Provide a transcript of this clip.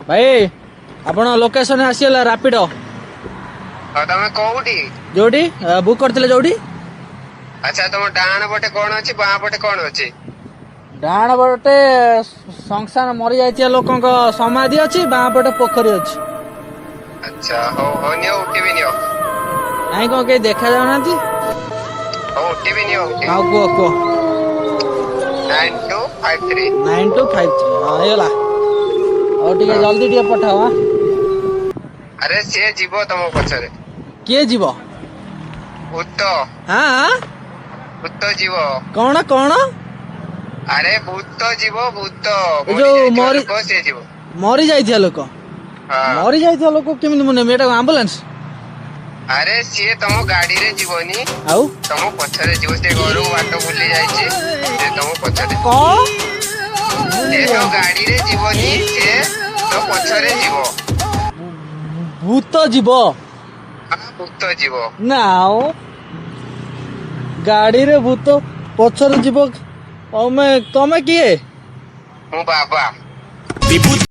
भाई आपण लोकेशन आसीला रैपिडो तमे कोउठी जोडी बुक करथिले जोडी। अच्छा तुम डाण पटे कौन अच्छी बाँ पटे कौन अच्छी डाण पटे संसार मरी जाइतिया लोकंक समाधि अछि बाँ पटे पोखरी अछि। अच्छा हो नियो उठी भी नियो नहीं कौन कहीं देखा जाऊनांती हो उठी भी नियो उठी हाँ कुह कुह 9253 9253 हाँ येला और टिके जल्दी टिके पठाओ। हाँ अरे सी जीव तुम पछरे किए जीव भूत हाँ भूत जीव कौन कौन अरे भूत जीव भूत जो मरी से जीव मरी जाइतिया लोक हाँ मरी जाइतिया लोक केमिति मुने एटा एम्बुलेंस अरे सी तुम गाड़ी रे जीवनी आउ तुम पछरे जीव से घर बाट भूली जाइए से तुम पछरे कौन से तो गाड़ी रे जीवनी से तो पछरे जीव भूत जीव हाँ भूत जीव नाओ गाड़ी रे भूत पछर जीव तमे तमे किए मु बाबा विभूत